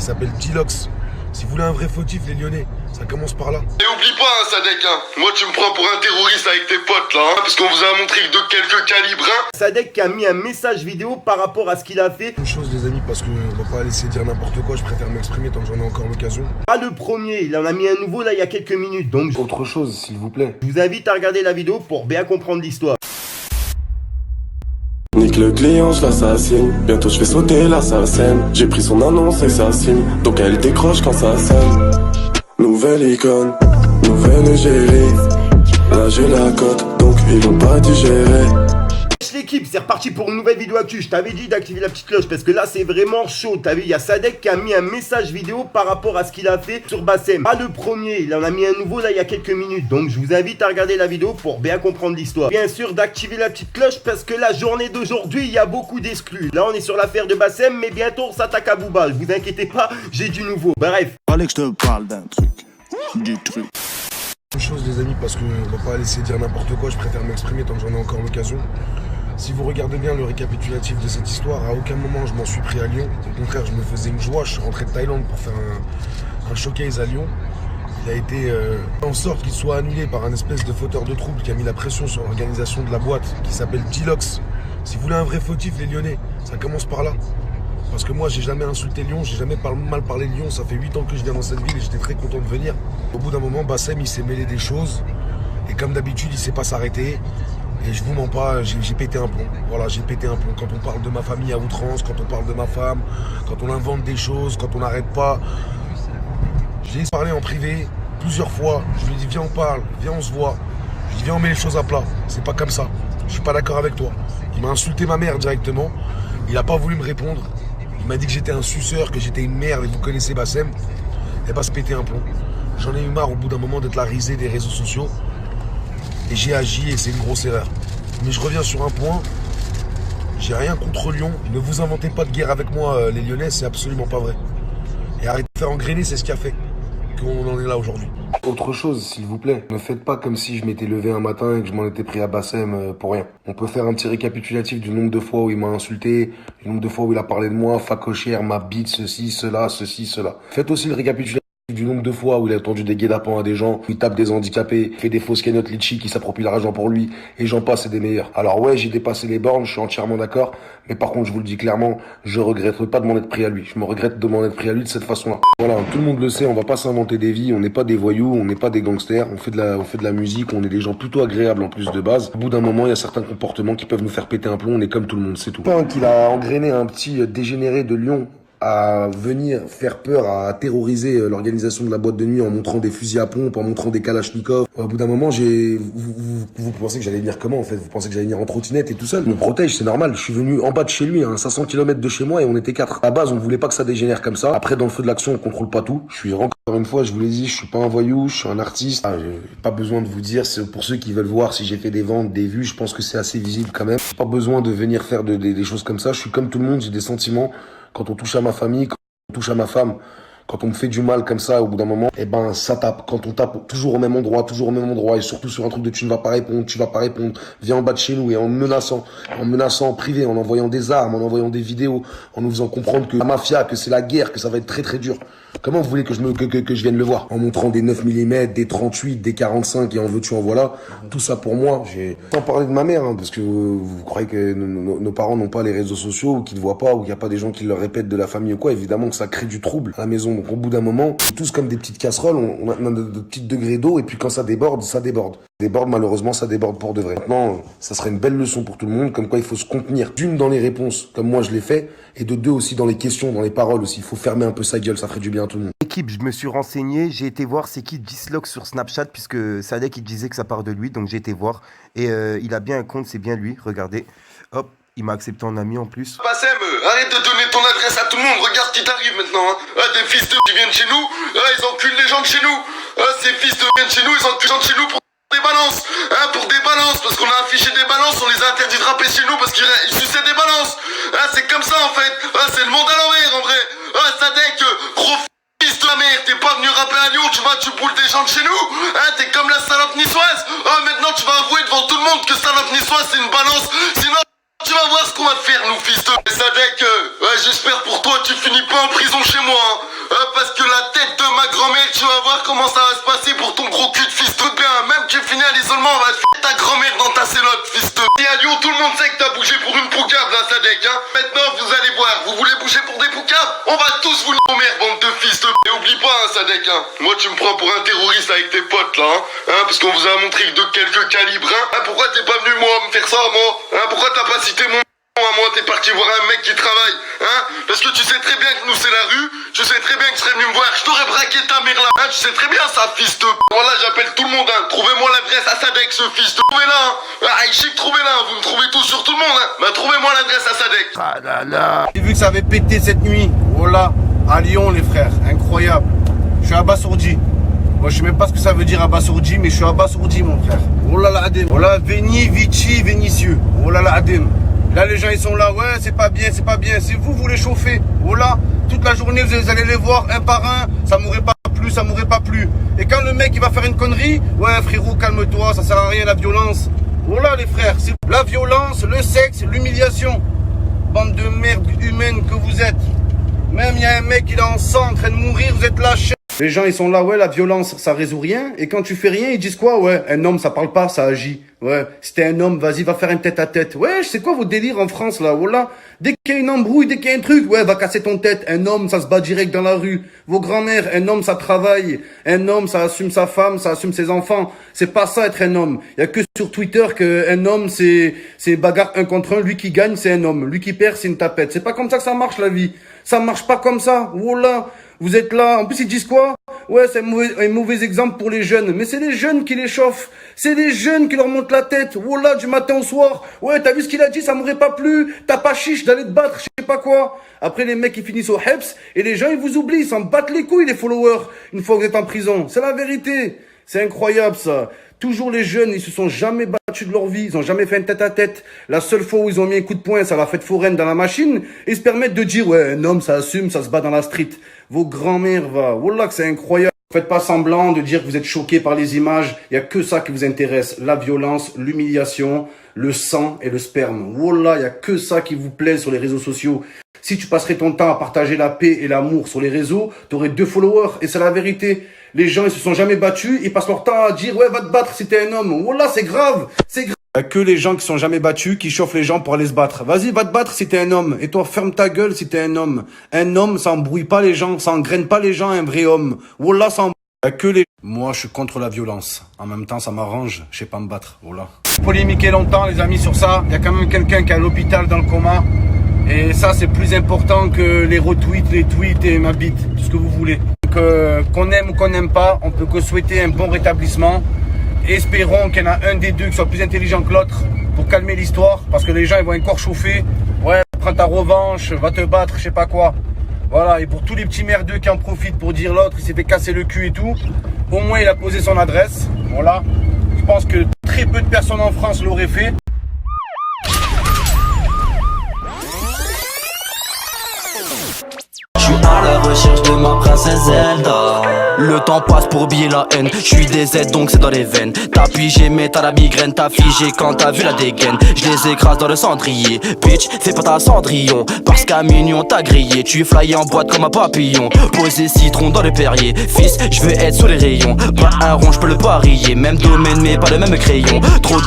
s'appelle Dilox. Si vous voulez un vrai fautif, les Lyonnais, ça commence par là. Et oublie pas, hein, Sadek, hein. Moi tu me prends pour un terroriste avec tes potes là, hein, parce qu'on vous a montré que de quelques calibres, hein. Sadek qui a mis un message vidéo par rapport à ce qu'il a fait. Une chose les amis, parce qu'on va pas laisser dire n'importe quoi, je préfère m'exprimer tant que j'en ai encore l'occasion. Pas le premier, il en a mis un nouveau là il y a quelques minutes, donc Autre chose, s'il vous plaît. je vous invite à regarder la vidéo pour bien comprendre l'histoire. Nique le client, je l'assassine. Bientôt je fais sauter l'assassin. J'ai pris son annonce et sa signe. Donc elle décroche quand ça sonne. Nouvelle icône, nouvelle égérie. Là j'ai la cote, donc ils l'ont pas digéré. L'équipe, c'est reparti pour une nouvelle vidéo actu. Je t'avais dit d'activer la petite cloche parce que là c'est vraiment chaud. T'as vu, il y a Sadek qui a mis un message vidéo par rapport à ce qu'il a fait sur Bassem. Pas le premier, il en a mis un nouveau là il y a quelques minutes. Donc je vous invite à regarder la vidéo pour bien comprendre l'histoire. Bien sûr d'activer la petite cloche parce que la journée d'aujourd'hui il y a beaucoup d'exclus. Là on est sur l'affaire de Bassem, mais bientôt on s'attaque à Booba. Vous inquiétez pas, j'ai du nouveau. Bref. Fallait que je te parle d'un truc. Du truc. Une chose les amis, parce qu'on va pas laisser dire n'importe quoi, je préfère m'exprimer tant que j'en ai encore l'occasion. Si vous regardez bien le récapitulatif de cette histoire, à aucun moment je m'en suis pris à Lyon. Au contraire, je me faisais une joie. Je suis rentré de Thaïlande pour faire un showcase à Lyon. Il a été en sorte qu'il soit annulé par un espèce de fauteur de trouble qui a mis la pression sur l'organisation de la boîte qui s'appelle Dilox. Si vous voulez un vrai fautif, les Lyonnais, ça commence par là. Parce que moi, j'ai jamais insulté Lyon, j'ai jamais mal parlé de Lyon. Ça fait 8 ans que je viens dans cette ville et j'étais très content de venir. Au bout d'un moment, Bassem, il s'est mêlé des choses. Et comme d'habitude, il sait pas s'arrêter. Et je vous mens pas, j'ai pété un plomb. Voilà, j'ai pété un plomb. Quand on parle de ma famille à outrance, quand on parle de ma femme, quand on invente des choses, quand on n'arrête pas. J'ai parlé en privé plusieurs fois. Je lui ai dit viens on parle, viens on se voit. Je lui ai dit viens on met les choses à plat. C'est pas comme ça. Je suis pas d'accord avec toi. Il m'a insulté ma mère directement. Il a pas voulu me répondre. Il m'a dit que j'étais un suceur, que j'étais une merde et vous connaissez Bassem. Et bah se péter un plomb. J'en ai eu marre au bout d'un moment d'être la risée des réseaux sociaux. Et j'ai agi et c'est une grosse erreur. Mais je reviens sur un point. J'ai rien contre Lyon. Ne vous inventez pas de guerre avec moi, les Lyonnais, c'est absolument pas vrai. Et arrêtez de faire engrainer, c'est ce qui a fait qu'on en est là aujourd'hui. Autre chose, s'il vous plaît. Ne faites pas comme si je m'étais levé un matin et que je m'en étais pris à Bassem pour rien. On peut faire un petit récapitulatif du nombre de fois où il m'a insulté, du nombre de fois où il a parlé de moi, facochère, ma bite, ceci, cela. Faites aussi le récapitulatif du nombre de fois où il a tendu des guet-apens à des gens, où il tape des handicapés, fait des fausses cagnottes litchi qui s'approprient l'argent pour lui, et j'en passe, c'est des meilleurs. Alors ouais, j'ai dépassé les bornes, je suis entièrement d'accord, mais par contre, je vous le dis clairement, je regrette pas de m'en être pris à lui. Je me regrette de m'en être pris à lui de cette façon-là. Voilà, tout le monde le sait, on va pas s'inventer des vies, on n'est pas des voyous, on n'est pas des gangsters, on fait de la musique, on est des gens plutôt agréables en plus de base. Au bout d'un moment, il y a certains comportements qui peuvent nous faire péter un plomb, on est comme tout le monde, c'est tout. Qu'il a engrainé un petit dégénéré de Lyon à venir faire peur, à terroriser l'organisation de la boîte de nuit en montrant des fusils à pompe, en montrant des kalachnikovs. Au bout d'un moment, vous pensez que j'allais venir comment en fait? Vous pensez que j'allais venir en trottinette et tout seul? Je me protège, c'est normal. Je suis venu en bas de chez lui, hein, 500 km de chez moi et on était 4. À la base, on voulait pas que ça dégénère comme ça. Après, dans le feu de l'action, on contrôle pas tout. Je suis encore une fois, je vous l'ai dit, je suis pas un voyou, je suis un artiste. J'ai pas besoin de vous dire, c'est pour ceux qui veulent voir si j'ai fait des ventes, des vues, je pense que c'est assez visible quand même. J'ai pas besoin de venir faire des choses comme ça. Je suis comme tout le monde, j'ai des sentiments. Quand on touche à ma famille, quand on touche à ma femme, quand on me fait du mal comme ça, au bout d'un moment, eh ben, ça tape. Quand on tape toujours au même endroit, et surtout sur un truc de tu ne vas pas répondre, viens en bas de chez nous, et en menaçant en privé, en envoyant des armes, en envoyant des vidéos, en nous faisant comprendre que la mafia, que c'est la guerre, que ça va être très très dur. Comment vous voulez que je vienne le voir? En montrant des 9 mm, des 38, des 45 et en veux-tu en voilà. Tout ça pour moi, sans parler de ma mère, hein, parce que vous croyez que nos parents n'ont pas les réseaux sociaux, ou qu'ils ne voient pas, ou qu'il n'y a pas des gens qui leur répètent de la famille ou quoi. Évidemment que ça crée du trouble à la maison. Donc au bout d'un moment, on est tous comme des petites casseroles, on a de petits degrés d'eau, et puis quand ça déborde, ça déborde. Malheureusement, ça déborde pour de vrai. Maintenant, ça serait une belle leçon pour tout le monde, comme quoi il faut se contenir. D'une, dans les réponses, comme moi je l'ai fait, et de deux aussi dans les questions, dans les paroles aussi. Il faut fermer un peu sa gueule, ça ferait du bien à tout le monde. Équipe, je me suis renseigné, j'ai été voir c'est qui Dislox sur Snapchat, puisque Sadek il disait que ça part de lui, donc j'ai été voir. Et il a bien un compte, c'est bien lui, regardez. Hop, il m'a accepté en ami en plus. Bassem, arrête de donner ton adresse à tout le monde, regarde qui t'arrive maintenant, hein. Des fils de qui viennent chez nous, ils enculent les gens de chez nous. Ces fils de viennent chez nous, ils enculent les gens de chez nous pour des balances, hein, pour des balances, parce qu'on a affiché des balances, on les a interdits de rapper chez nous parce qu'ils suçaient des balances. C'est comme ça en fait, c'est le monde à l'envers en vrai. Sadek, gros fils de la mère, t'es pas venu rapper à Lyon, tu boules des gens de chez nous, hein, t'es comme la salope niçoise. Maintenant tu vas avouer devant tout le monde que salope niçoise c'est une balance, sinon tu vas voir ce qu'on va te faire nous fils de... Sadek, j'espère pour toi tu finis pas en prison chez moi, hein. voir comment ça va se passer pour ton gros cul de fils de bien. Même tu finis à l'isolement, on va te faire ta grand-mère dans ta cellote, fils de. Et à Lyon, tout le monde sait que t'as bougé pour une poucave, là, Sadek, hein. Maintenant, vous allez voir, vous voulez bouger pour des poucaves? On va tous vous niquer, mère, bande de fils de. Et oublie pas, hein, Sadek, hein. Moi, tu me prends pour un terroriste avec tes potes, là, hein. Parce qu'on vous a montré que de quelques calibres, hein. Pourquoi t'es pas venu, moi, me faire ça, moi? Hein, pourquoi t'as pas cité mon à moi, t'es parti voir un mec qui travaille, hein? Parce que tu sais très bien que nous c'est la rue, tu sais très bien que tu serais venu me voir, je t'aurais braqué ta mère là, hein? Tu sais très bien ça, fils de. Voilà, j'appelle tout le monde, hein. Trouvez-moi l'adresse à Sadek, ce fils de. Trouvez-la, hein. Ah, chic, trouvez-la, hein. Vous me trouvez tout sur tout le monde, hein. Bah, trouvez-moi l'adresse à Sadek. Ah là là. J'ai vu que ça avait pété cette nuit. Voilà, à Lyon, les frères, incroyable. Je suis abasourdi. Moi, je sais même pas ce que ça veut dire abasourdi, mais je suis abasourdi, mon frère. Oh là là, Adem. Oh là, Veni, Vici, Vénitieux. Oh là là, Adem. Là, les gens, ils sont là. Ouais, c'est pas bien, c'est pas bien. C'est vous, vous les chauffez. Oh là, toute la journée, vous allez les voir un par un. Ça m'aurait pas plu, ça m'aurait pas plu. Et quand le mec, il va faire une connerie, ouais, frérot, calme-toi, ça sert à rien, la violence. Oh là, les frères, c'est la violence, le sexe, l'humiliation. Bande de merde humaine que vous êtes. Même, il y a un mec, il est en sang, en train de mourir, vous êtes lâchés. Les gens, ils sont là, ouais, la violence, ça résout rien. Et quand tu fais rien, ils disent quoi? Ouais, un homme, ça parle pas, ça agit. Ouais, si t'es un homme, vas-y, va faire un tête-à-tête. Ouais, c'est quoi vos délires en France, là? Voilà. Dès qu'il y a une embrouille, dès qu'il y a un truc, ouais, va casser ton tête. Un homme, ça se bat direct dans la rue. Vos grands-mères, un homme, ça travaille. Un homme, ça assume sa femme, ça assume ses enfants. C'est pas ça, être un homme. Il y a que sur Twitter qu'un homme, c'est bagarre un contre un. Lui qui gagne, c'est un homme. Lui qui perd, c'est une tapette. C'est pas comme ça que ça marche, la vie. Ça marche pas comme ça. Voilà. Vous êtes là. En plus, ils disent quoi? Ouais, c'est un mauvais exemple pour les jeunes. Mais c'est les jeunes qui les chauffent. C'est les jeunes qui leur montent la tête. Voilà, du matin au soir. Ouais, t'as vu ce qu'il a dit? Ça m'aurait pas plu. T'as pas chiche d'aller te battre, je sais pas quoi. Après, les mecs, ils finissent au Heps. Et les gens, ils vous oublient. Ils s'en battent les couilles, les followers. Une fois que vous êtes en prison. C'est la vérité. C'est incroyable, ça. Toujours les jeunes, ils se sont jamais battus de leur vie. Ils ont jamais fait un tête-à-tête. La seule fois où ils ont mis un coup de poing, c'est à la fête foraine dans la machine. Et ils se permettent de dire, ouais, un homme, ça assume, ça se bat dans la street. Vos grands-mères, va. Wallah, que c'est incroyable. Faites pas semblant de dire que vous êtes choqués par les images. Il y a que ça qui vous intéresse. La violence, l'humiliation, le sang et le sperme. Wallah, il y a que ça qui vous plaît sur les réseaux sociaux. Si tu passerais ton temps à partager la paix et l'amour sur les réseaux, t'aurais 2 followers. Et c'est la vérité. Les gens, ils se sont jamais battus. Ils passent leur temps à dire, ouais, va te battre si t'es un homme. Wallah, c'est grave. C'est grave. Il y a que les gens qui sont jamais battus, qui chauffent les gens pour aller se battre. Vas-y, va te battre si t'es un homme. Et toi, ferme ta gueule si t'es un homme. Un homme, ça embrouille pas les gens, ça engraine pas les gens, un vrai homme. Wallah, ça embrouille. Il y a que les... Moi, je suis contre la violence. En même temps, ça m'arrange. Je sais pas me battre. Voilà. Polémiquer longtemps, les amis, sur ça. Il y a quand même quelqu'un qui est à l'hôpital dans le coma. Et ça, c'est plus important que les retweets, les tweets et ma bite. Tout ce que vous voulez. Donc, qu'on aime ou qu'on n'aime pas, on peut que souhaiter un bon rétablissement. Espérons qu'il y en a un des deux qui soit plus intelligent que l'autre pour calmer l'histoire. Parce que les gens, ils vont encore chauffer. Ouais, prends ta revanche, va te battre, je sais pas quoi. Voilà, et pour tous les petits merdeux qui en profitent pour dire l'autre, il s'est fait casser le cul et tout, au moins il a posé son adresse. Voilà, je pense que très peu de personnes en France l'auraient fait. Je suis à la recherche de ma princesse Zelda. Le temps passe pour oublier la haine. Je suis des Z donc c'est dans les veines. T'as pigé mais t'as la migraine. T'as figé quand t'as vu la dégaine. Je les écrase dans le cendrier. Bitch, fais pas ta cendrillon. Parce qu'à mignon t'as grillé. Tu es flyé en boîte comme un papillon. Posé citron dans le Perrier. Fils, je veux être sous les rayons. Pas un rond, je peux le parier. Même domaine mais pas le même crayon. Trop